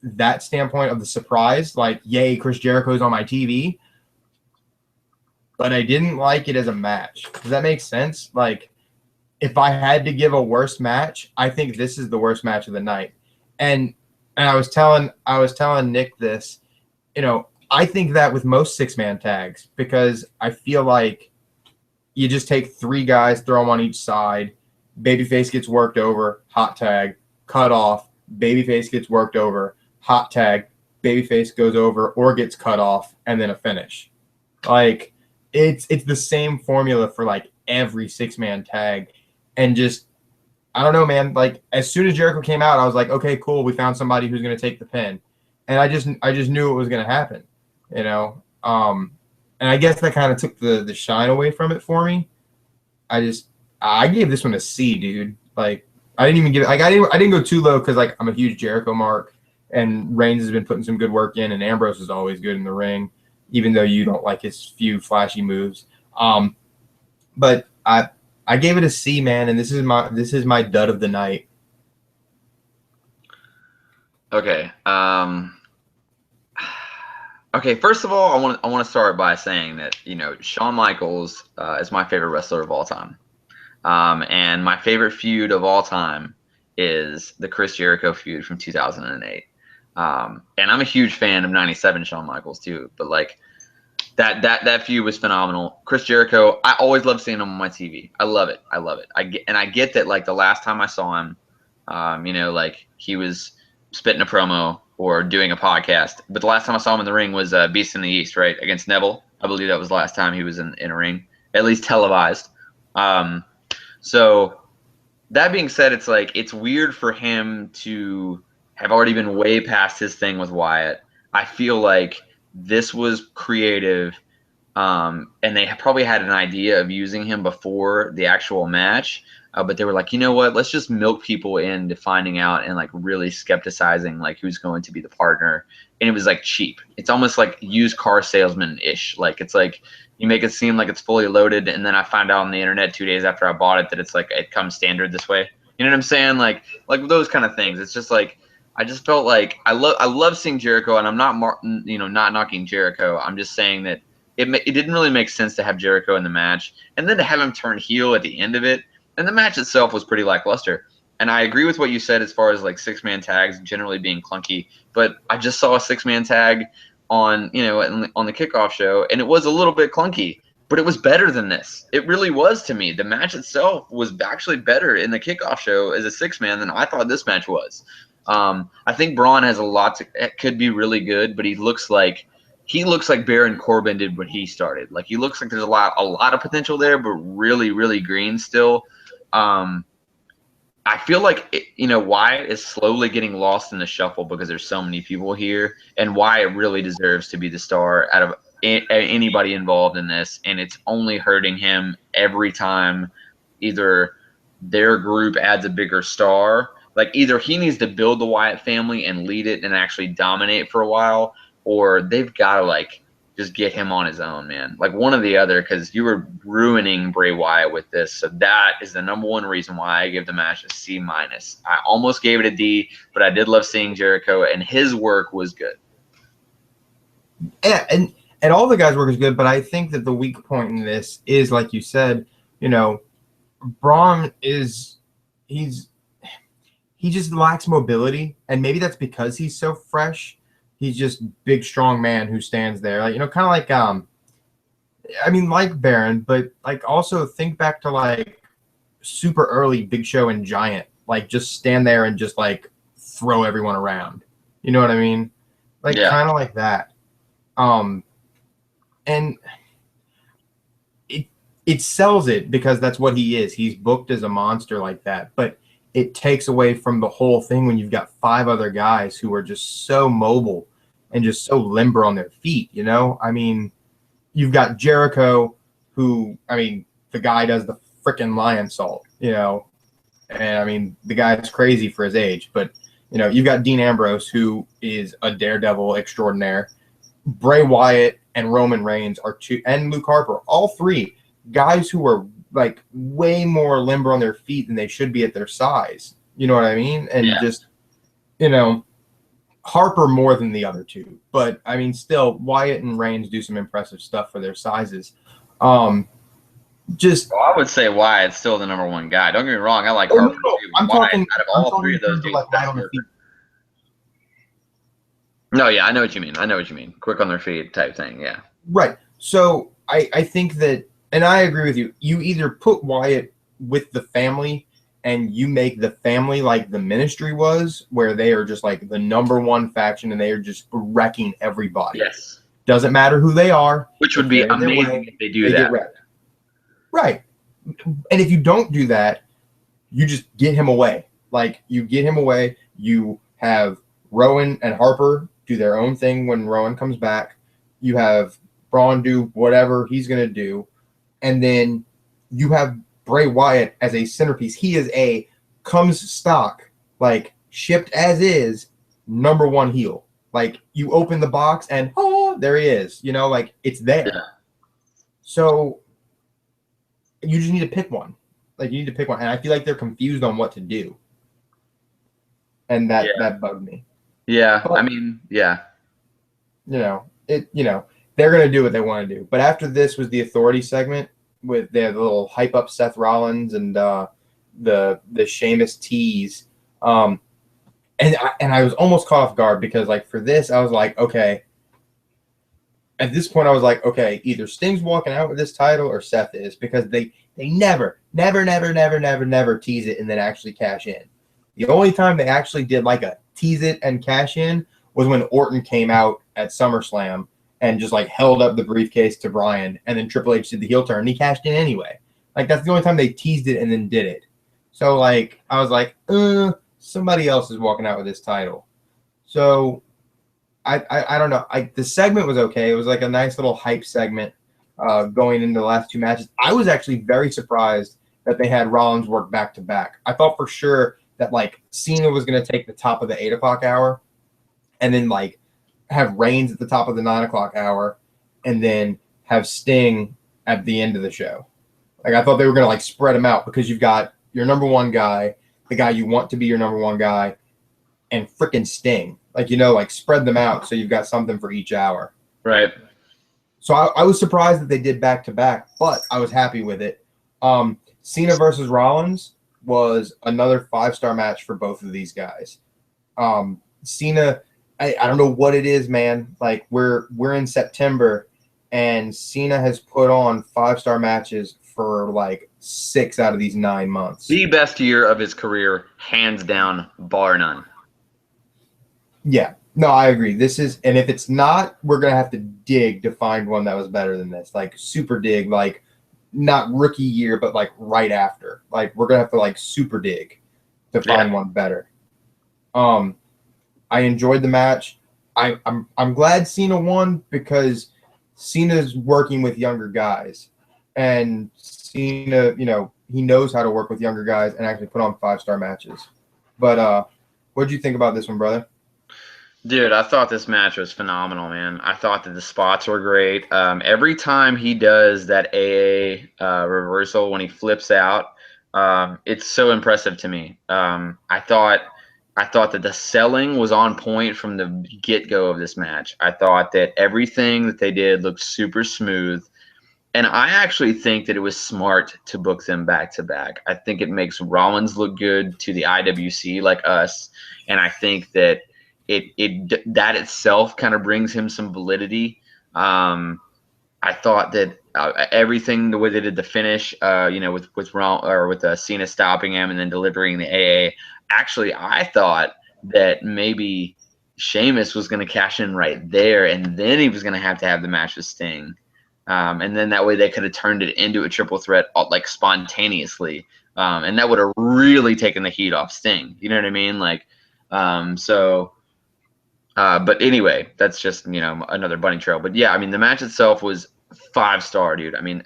that standpoint of the surprise, like, yay, Chris Jericho's on my TV. But I didn't like it as a match. Does that make sense? Like, if I had to give a worst match, I think this is the worst match of the night. And I was telling Nick this, I think that with most 6-man tags, because I feel like you just take 3 guys, throw them on each side, babyface gets worked over, hot tag, cut off, babyface gets worked over, hot tag, babyface goes over or gets cut off, and then a finish. Like, it's the same formula for like every 6-man tag. And just, I don't know, man, like as soon as Jericho came out, I was like, okay, cool, we found somebody who's going to take the pin. And I just knew it was going to happen, and I guess that kind of took the shine away from it for me. I gave this one a C, dude. Like, I didn't even give it, like, I didn't go too low because like I'm a huge Jericho mark, and Reigns has been putting some good work in, and Ambrose is always good in the ring, even though you don't like his few flashy moves. But I gave it a C, man, and this is my dud of the night. Okay. Okay. First of all, I want to start by saying that Shawn Michaels is my favorite wrestler of all time, and my favorite feud of all time is the Chris Jericho feud from 2008. And I'm a huge fan of '97 Shawn Michaels too, but like that feud was phenomenal. Chris Jericho, I always love seeing him on my TV. I love it. I get that like the last time I saw him, like he was spitting a promo or doing a podcast. But the last time I saw him in the ring was Beast in the East, right, against Neville. I believe that was the last time he was in a ring, at least televised. So that being said, it's like it's weird for him to have already been way past his thing with Wyatt. I feel like this was creative, and they probably had an idea of using him before the actual match. But they were like, you know what? Let's just milk people into finding out and like really skepticizing like who's going to be the partner. And it was like cheap. It's almost like used car salesman ish. Like it's like you make it seem like it's fully loaded, and then I find out on the internet 2 days after I bought it that it's like it comes standard this way. You know what I'm saying? Like those kind of things. It's just like I just felt like I love seeing Jericho, and I'm not not knocking Jericho. I'm just saying that it didn't really make sense to have Jericho in the match, and then to have him turn heel at the end of it. And the match itself was pretty lackluster. And I agree with what you said as far as like 6-man tags generally being clunky. But I just saw a 6-man tag on on the kickoff show, and it was a little bit clunky. But it was better than this. It really was to me. The match itself was actually better in the kickoff show as a 6-man than I thought this match was. I think Braun has a lot to. It could be really good, but he looks like Baron Corbin did when he started. Like he looks like there's a lot of potential there, but really, really green still. I feel like Wyatt is slowly getting lost in the shuffle because there's so many people here, and Wyatt really deserves to be the star out of anybody involved in this, and it's only hurting him every time either their group adds a bigger star. Like either he needs to build the Wyatt family and lead it and actually dominate for a while, or they've got to like just get him on his own, man. Like one or the other, because you were ruining Bray Wyatt with this. So that is the number one reason why I give the match a C-. I almost gave it a D, but I did love seeing Jericho, and his work was good. Yeah, and all the guys' work is good, but I think that the weak point in this is, like you said, Braun he just lacks mobility, and maybe that's because he's so fresh. He's just big, strong man who stands there, like kind of like like Baron, but like also think back to like super early Big Show and Giant, like just stand there and just like throw everyone around. You know what I mean? Like kind of like that. And it sells it because that's what he is. He's booked as a monster like that, but it takes away from the whole thing when you've got 5 other guys who are just so mobile and just so limber on their feet, I mean, you've got Jericho who, the guy does the frickin' lion salt, and the guy's crazy for his age, but, you've got Dean Ambrose who is a daredevil extraordinaire. Bray Wyatt and Roman Reigns are 2, and Luke Harper, all 3 guys who are like way more limber on their feet than they should be at their size. You know what I mean? And just, Harper more than the other 2. But, still, Wyatt and Reigns do some impressive stuff for their sizes. I would say Wyatt's still the number 1 guy. Don't get me wrong. I like Harper too. I'm talking out of all 3 of those dudes, like right on the feet. No, yeah, I know what you mean. Quick on their feet type thing, yeah. Right. So I think that, and I agree with you, you either put Wyatt with the family and you make the family like the Ministry was, where they are just like the number 1 faction and they are just wrecking everybody. Yes. Doesn't matter who they are. Which would be amazing if they do that. Right. And if you don't do that, you just get him away. Like, you get him away. You have Rowan and Harper do their own thing when Rowan comes back. You have Braun do whatever he's going to do. And then you have Bray Wyatt as a centerpiece. He is comes stock, like shipped as is, number 1 heel. Like you open the box and there he is. Like it's there. Yeah. So you just need to pick one. Like you need to pick one. And I feel like they're confused on what to do. And that bugged me. Yeah. But, yeah. They're going to do what they want to do. But after this was the Authority segment with their little hype up Seth Rollins and the Sheamus tease. And I was almost caught off guard because, like, for this, I was like, okay. At this point, I was like, okay, either Sting's walking out with this title or Seth is, because they never tease it and then actually cash in. The only time they actually did like a tease it and cash in was when Orton came out at SummerSlam and just like held up the briefcase to Bryan, and then Triple H did the heel turn and he cashed in anyway. Like that's the only time they teased it and then did it. So like I was like, somebody else is walking out with this title. So I don't know. The segment was okay. It was like a nice little hype segment going into the last two matches. I was actually very surprised that they had Rollins work back to back. I thought for sure that like Cena was going to take the top of the 8 o'clock hour and then like have Reigns at the top of the 9 o'clock hour and then have Sting at the end of the show. Like I thought they were going to like spread them out because you've got your number one guy, the guy you want to be your number one guy, and freaking Sting. Like, like spread them out so you've got something for each hour. Right. So I was surprised that they did back to back, but I was happy with it. Cena versus Rollins was another 5-star match for both of these guys. Cena, I don't know what it is, man. Like we're in September, and Cena has put on 5-star matches for like 6 out of these 9 months. The best year of his career, hands down, bar none. Yeah, no, I agree. This is, and if it's not, we're gonna have to dig to find one that was better than this. Like super dig, like not rookie year, but like right after. Like we're gonna have to like super dig to find one better. I enjoyed the match. I'm glad Cena won because Cena's working with younger guys, and Cena, he knows how to work with younger guys and actually put on 5-star matches. But what did you think about this one, brother? Dude, I thought this match was phenomenal, man. I thought that the spots were great. Every time he does that AA reversal when he flips out, it's so impressive to me. I thought that the selling was on point from the get-go of this match. I thought that everything that they did looked super smooth. And I actually think that it was smart to book them back-to-back. I think it makes Rollins look good to the IWC like us. And I think that that itself kind of brings him some validity. I thought that everything, the way they did the finish, with Cena stopping him and then delivering the AA. Actually, I thought that maybe Sheamus was going to cash in right there, and then he was going to have the match with Sting, and then that way they could have turned it into a triple threat like spontaneously, and that would have really taken the heat off Sting. You know what I mean? Like, but anyway, that's just, another bunny trail. But yeah, I mean, the match itself was 5-star, dude. I mean,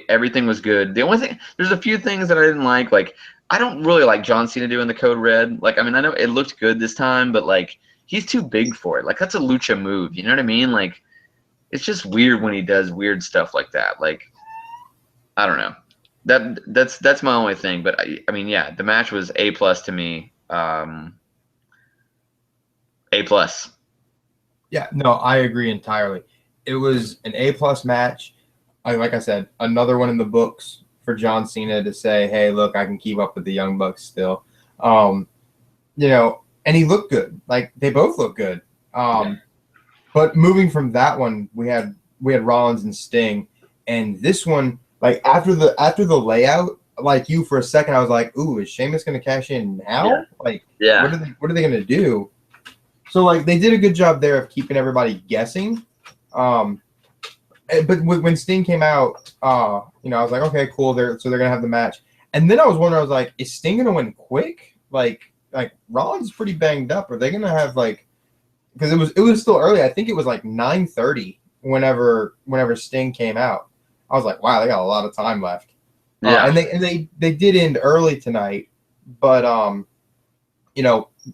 everything was good. The only thing, there's a few things that I didn't like. Like, I don't really like John Cena doing the code red. Like, I mean, I know it looked good this time, but like, he's too big for it. Like, that's a lucha move. You know what I mean? Like, it's just weird when he does weird stuff like that. Like, I don't know. That's my only thing. But I mean, yeah, the match was A+ to me. A+. Yeah, no, I agree entirely. It was an A+ match. Like I said, another one in the books for John Cena to say, hey, look, I can keep up with the Young Bucks still. And he looked good. Like, they both look good. But moving from that one, we had Rollins and Sting. And this one, like, after the layout, like you for a second, I was like, ooh, is Sheamus going to cash in now? Yeah. Like, yeah. What are they going to do? So, like, they did a good job there of keeping everybody guessing. But when Sting came out, I was like, okay, cool. They're going to have the match. And then I was wondering, I was like, is Sting going to win quick? Like Rollins is pretty banged up. Are they going to have, like, because it was still early. I think it was like 9:30 whenever Sting came out. I was like, wow, they got a lot of time left. Yeah. And they did end early tonight, but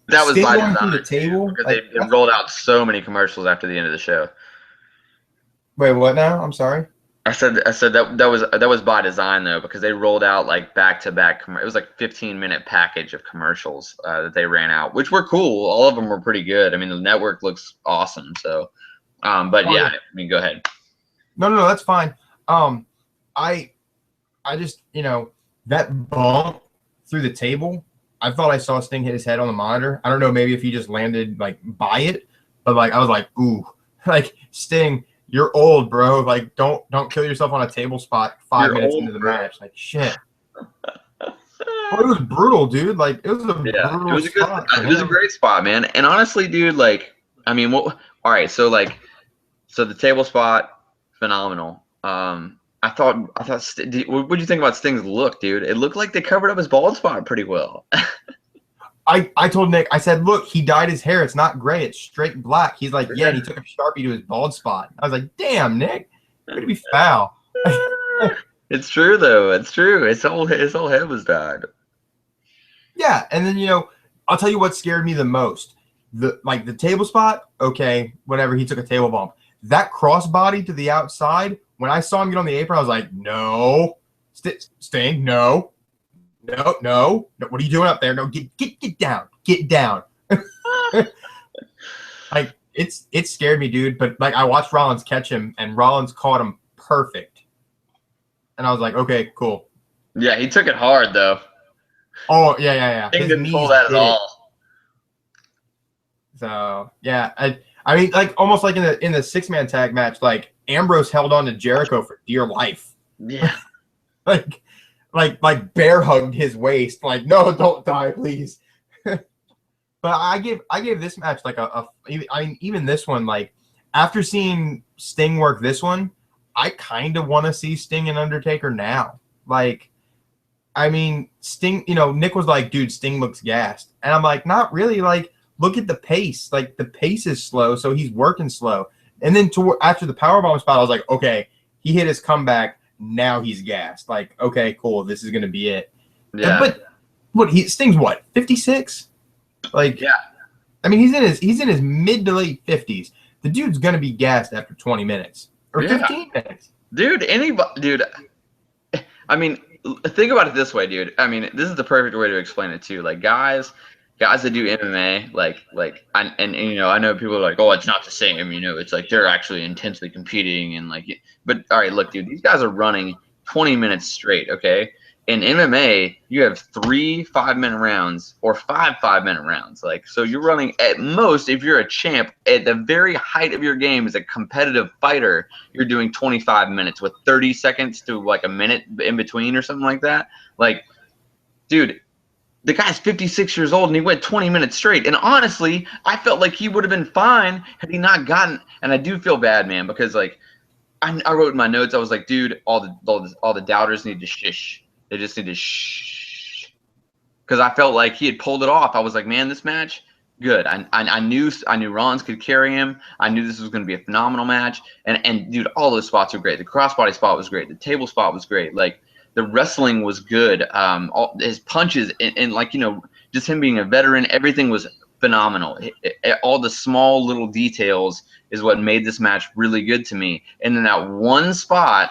that was Sting by going design, through the table. Because they rolled out so many commercials after the end of the show. Wait, what now? I'm sorry. I said that was by design though, because they rolled out like back-to-back. It was like 15-minute package of commercials that they ran out, which were cool. All of them were pretty good. I mean, the network looks awesome. So, but yeah, I mean, go ahead. No, that's fine. I just that bump through the table. I thought I saw Sting hit his head on the monitor. I don't know, maybe if he just landed like by it, but like I was like, ooh, like Sting, you're old, bro. Like don't kill yourself on a table spot 5 minutes into the match. Like shit. Well, it was brutal, dude. Like it was a brutal spot. It was a great spot, man. And honestly, dude, like I mean, what? All right, so like, so the table spot, phenomenal. What did you think about Sting's look, dude? It looked like they covered up his bald spot pretty well. I told Nick, I said, look, he dyed his hair. It's not gray. It's straight black. He's like, yeah, and he took a Sharpie to his bald spot. I was like, damn, Nick, way to be foul. It's true though. It's true. His whole head was dyed. Yeah, and then I'll tell you what scared me the most. The table spot, okay, whatever. He took a table bump. That crossbody to the outside. When I saw him get on the apron, I was like, no, Sting, no. What are you doing up there? No, get down. Like it scared me, dude. But like I watched Rollins catch him, and Rollins caught him perfect, and I was like, okay, cool. Yeah, he took it hard though. Oh yeah. Sting didn't pull that at all. So yeah, I mean, like almost like in the 6-man tag match, like Ambrose held on to Jericho for dear life. Yeah. like bear hugged his waist, like, no, don't die, please. But I gave this match like I mean, even this one, like after seeing Sting work this one, I kind of want to see Sting and Undertaker now. Like, I mean, Sting, Nick was like, dude, Sting looks gassed. And I'm like, not really. Like, look at the pace. Like, the pace is slow, so he's working slow. And then after the powerbomb spot, I was like, okay, he hit his comeback. Now he's gassed. Like, okay, cool. This is going to be it. Yeah. But Sting's what, 56? Like, yeah. I mean, he's in his mid to late 50s. The dude's going to be gassed after 20 minutes or 15 minutes. Dude, I mean, think about it this way, dude. I mean, this is the perfect way to explain it too. Like guys that do MMA, I know people are like, oh, it's not the same. It's like they're actually intensely competing and like. But all right, look, dude, these guys are running 20 minutes straight. Okay, in MMA, you have 3 5-minute rounds or 5 5-minute rounds. Like, so you're running at most, if you're a champ, at the very height of your game as a competitive fighter, you're doing 25 minutes with 30 seconds to like a minute in between or something like that. Like, dude, the guy's 56 years old and he went 20 minutes straight. And honestly, I felt like he would have been fine had he not gotten. And I do feel bad, man, because like I wrote in my notes, I was like, dude, all the doubters need to shish. They just need to shh, because I felt like he had pulled it off. I was like, man, this match, good. I knew Rollins could carry him. I knew this was going to be a phenomenal match. And dude, all those spots were great. The crossbody spot was great. The table spot was great. Like, the wrestling was good. All his punches and like, just him being a veteran, everything was phenomenal. All the small little details is what made this match really good to me. And then that one spot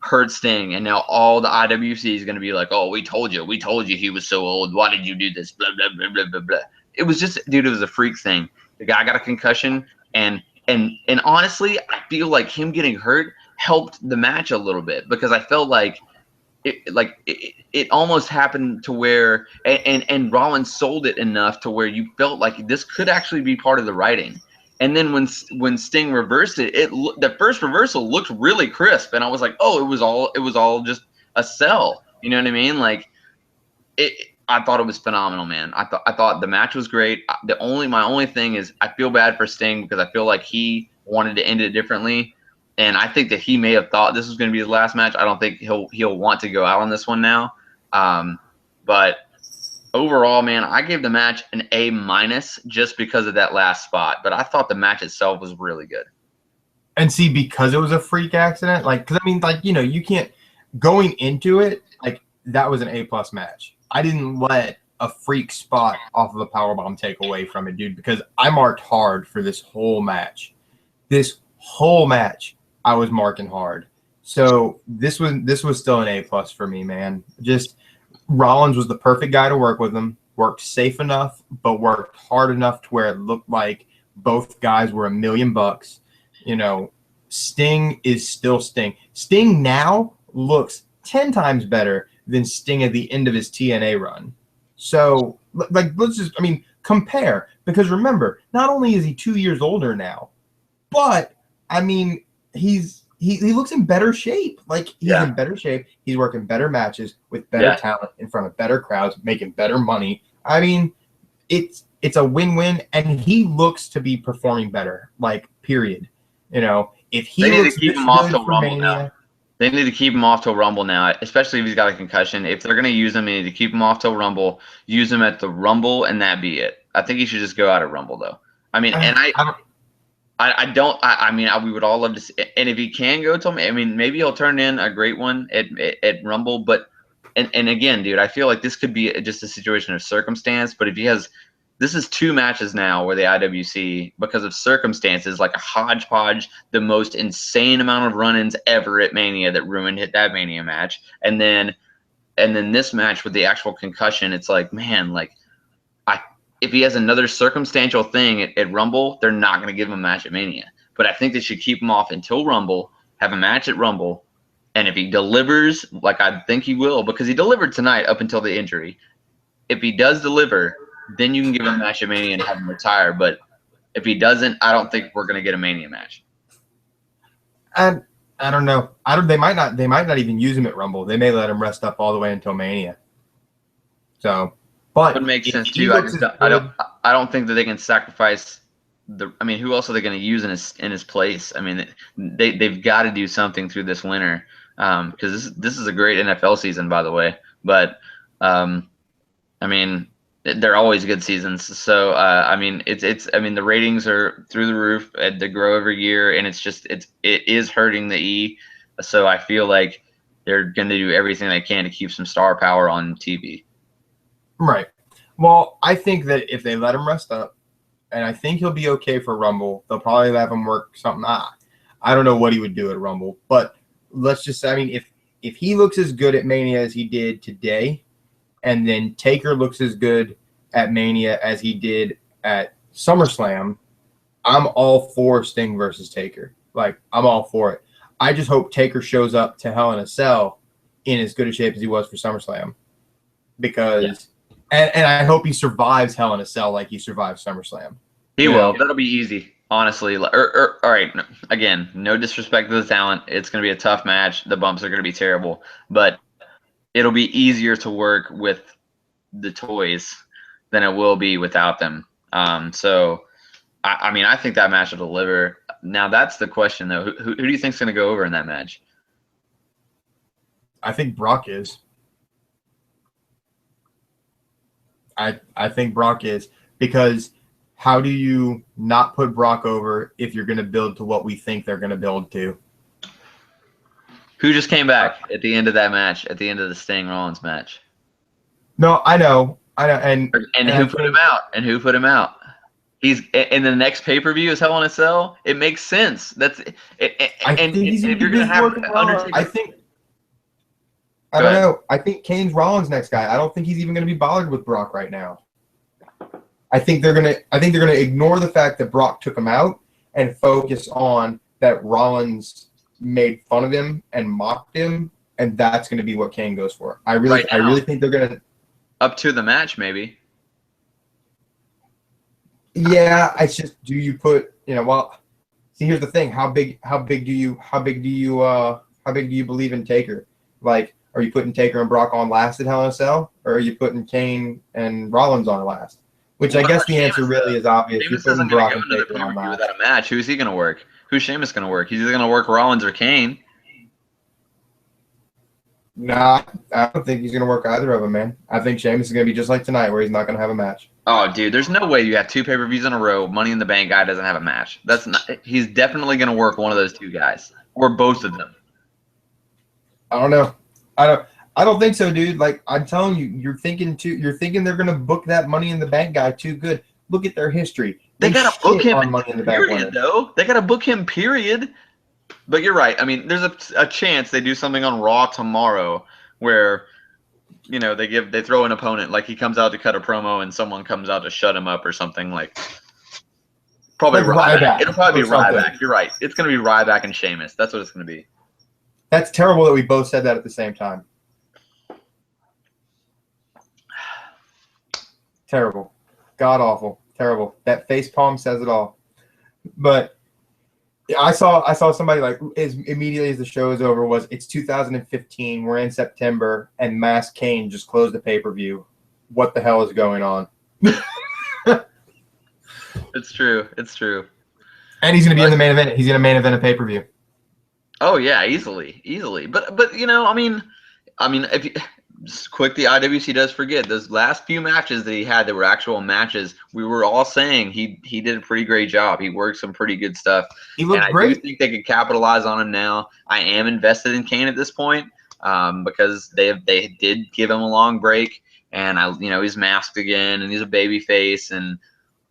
hurt Sting, and now all the IWC is going to be like, oh, we told you he was so old. Why did you do this? Blah, blah, blah, blah, blah, blah. It was just, dude, it was a freak thing. The guy got a concussion, and honestly, I feel like him getting hurt helped the match a little bit, because I felt like it almost happened to where, and Rollins sold it enough to where you felt like this could actually be part of the writing. And then when Sting reversed it, the first reversal looked really crisp, and I was like, oh, it was all just a sell. You know what I mean? Like, I thought it was phenomenal, man. I thought the match was great. My only thing is I feel bad for Sting, because I feel like he wanted to end it differently. And I think that he may have thought this was going to be his last match. I don't think he'll want to go out on this one now. But overall, man, I gave the match an A- just because of that last spot. But I thought the match itself was really good. And see, because it was a freak accident, like, because I mean, like, you can't, going into it, like, that was an A+ match. I didn't let a freak spot off of a powerbomb take away from it, dude, because I marked hard for this whole match. This whole match, I was marking hard. So this was still an A+ for me, man. Just Rollins was the perfect guy to work with him. Worked safe enough, but worked hard enough to where it looked like both guys were $1 million. Sting is still Sting. Sting now looks 10 times better than Sting at the end of his TNA run. So, like, let's just, compare. Because remember, not only is he 2 years older now, but, he looks in better shape. Like, he's in better shape. He's working better matches with better talent in front of better crowds, making better money. It's it's a win-win, and he looks to be performing better. Like, period. You know, if he They need looks to keep this him off good till for Rumble now. Mania, They need to keep him off till Rumble now, especially if he's got a concussion. If they're going to use him, they need to keep him off till Rumble. Use him at the Rumble, and that be it. I think he should just go out at Rumble, though. I mean, and I mean, we would all love to see. And if he can go to him, I mean, maybe he'll turn in a great one at Rumble. But and again, dude, I feel like this could be just a situation of circumstance. But if he has, this is 2 matches now where the IWC, because of circumstances, like a hodgepodge, the most insane amount of run-ins ever at Mania that ruined that Mania match, and then this match with the actual concussion. It's like, man, like if he has another circumstantial thing at Rumble, they're not going to give him a match at Mania. But I think they should keep him off until Rumble, have a match at Rumble, and if he delivers, like I think he will, because he delivered tonight up until the injury, if he does deliver, then you can give him a match at Mania and have him retire. But if he doesn't, I don't think we're going to get a Mania match. I don't know. They might not even use him at Rumble. They may let him rest up all the way until Mania. So, but it makes sense too. I don't think that they can sacrifice the. I mean, who else are they going to use in his place? I mean, they've got to do something through this winter, because this is a great NFL season, by the way. But I mean, they're always good seasons. So I mean, I mean, the ratings are through the roof. They grow every year, and it is hurting the E. So I feel like they're going to do everything they can to keep some star power on TV. Right. Well, I think that if they let him rest up, and I think he'll be okay for Rumble, they'll probably have him work something. I don't know what he would do at Rumble, but let's just say, I mean, if he looks as good at Mania as he did today, and then Taker looks as good at Mania as he did at SummerSlam, I'm all for Sting versus Taker. Like, I'm all for it. I just hope Taker shows up to Hell in a Cell in as good a shape as he was for SummerSlam, because. Yeah. And I hope he survives Hell in a Cell like he survived SummerSlam. He will. That'll be easy, honestly. All right. Again, no disrespect to the talent. It's going to be a tough match. The bumps are going to be terrible. But it'll be easier to work with the toys than it will be without them. So, I mean, I think that match will deliver. Now, that's the question, though. Who do you think is going to go over in that match? I think Brock is. I think Brock is, because how do you not put Brock over if you're going to build to what we think they're going to build to? Who just came back at the end of that match, at the end of the Sting Rollins match? No, I know. And who put him out? And who put him out? He's in the next pay-per-view is Hell in a Cell. It makes sense. That's it. I think he's if you're going to have Undertaker. I don't know. I think Kane's Rollins' next guy. I don't think he's even going to be bothered with Brock right now. I think they're going to ignore the fact that Brock took him out and focus on that Rollins made fun of him and mocked him, and that's going to be what Kane goes for. I really think they're going to up to the match maybe. Yeah, it's just, do you put, well, see, here's the thing. How big do you believe in Taker? Like, are you putting Taker and Brock on last at Hell in a Cell, or are you putting Kane and Rollins on last? Which I guess the answer really is obvious. Sheamus isn't going to go into the pay-per-view without a match. Who's he going to work? Who's Sheamus going to work? He's either going to work Rollins or Kane. Nah, I don't think he's going to work either of them, man. I think Sheamus is going to be just like tonight, where he's not going to have a match. Oh, dude, there's no way you have 2 pay-per-views in a row. Money in the Bank guy doesn't have a match. That's not. He's definitely going to work one of those 2 guys, or both of them. I don't know. I don't think so, dude. Like, I'm telling you, you're thinking they're going to book that Money in the Bank guy too good. Look at their history. They got to book him on Money in the Bank. Period, though. They got to book him, period. But you're right. I mean, there's a chance they do something on Raw tomorrow where, they throw an opponent, like he comes out to cut a promo and someone comes out to shut him up or something, like probably like Ryback. It'll probably be Ryback. You're right. It's going to be Ryback and Sheamus. That's what it's going to be. That's terrible that we both said that at the same time. Terrible. God awful. Terrible. That face palm says it all. But I saw somebody like immediately as the show is over it's 2015. We're in September and Mass Kane just closed the pay-per-view. What the hell is going on? It's true. It's true. And he's going to be in the main event. He's going to main event a pay-per-view. Oh yeah, easily. But you know, I mean, if you, just quick, the IWC does forget those last few matches that he had that were actual matches. We were all saying he did a pretty great job. He worked some pretty good stuff. He looked and I great. do think they could capitalize on him now. I am invested in Kane at this point because they did give him a long break, and he's masked again and he's a baby face, and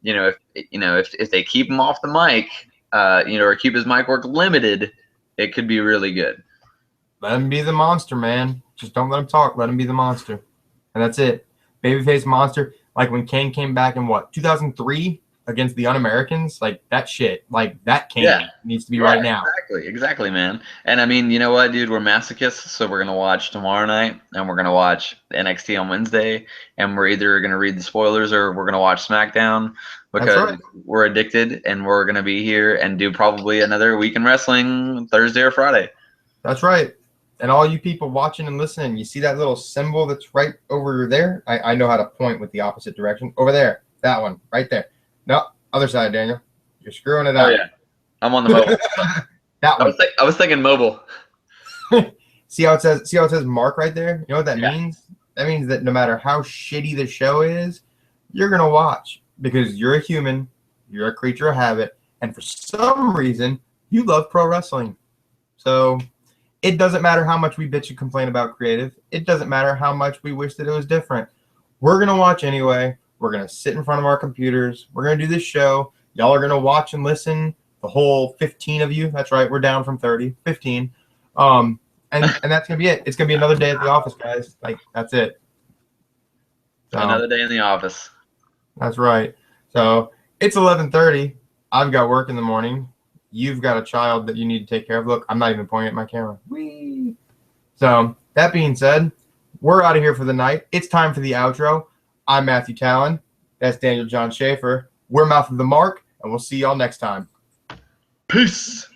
if they keep him off the mic, or keep his mic work limited, it could be really good. Let him be the monster, man. Just don't let him talk. Let him be the monster. And that's it. Babyface monster. Like when Kane came back in 2003 against the Un-Americans, like that shit. Like that Kane needs to be right now. Exactly, man. And I mean, you know what, dude? We're masochists, so we're gonna watch tomorrow night, and we're gonna watch NXT on Wednesday, and we're either gonna read the spoilers or we're gonna watch SmackDown because we're addicted, and we're gonna be here and do probably another week in wrestling Thursday or Friday. That's right. And all you people watching and listening, you see that little symbol that's right over there? I know how to point with the opposite direction. Over there. That one. Right there. No, other side, Daniel. You're screwing it up. Oh, yeah. I'm on the mobile. That one. I was thinking mobile. See how it says Mark right there? You know what that means? That means that no matter how shitty the show is, you're going to watch because you're a human, you're a creature of habit, and for some reason, you love pro wrestling. So it doesn't matter how much we bitch and complain about creative. It doesn't matter how much we wish that it was different. We're going to watch anyway. We're going to sit in front of our computers. We're going to do this show. Y'all are going to watch and listen, the whole 15 of you. That's right. We're down from 30, 15. And that's going to be it. It's going to be another day at the office, guys. Like, that's it. So, another day in the office. That's right. So it's 11:30. I've got work in the morning. You've got a child that you need to take care of. Look, I'm not even pointing at my camera. Whee! So that being said, we're out of here for the night. It's time for the outro. I'm Matthew Talon. That's Daniel John Schaefer. We're Mouth of the Mark, and we'll see y'all next time. Peace.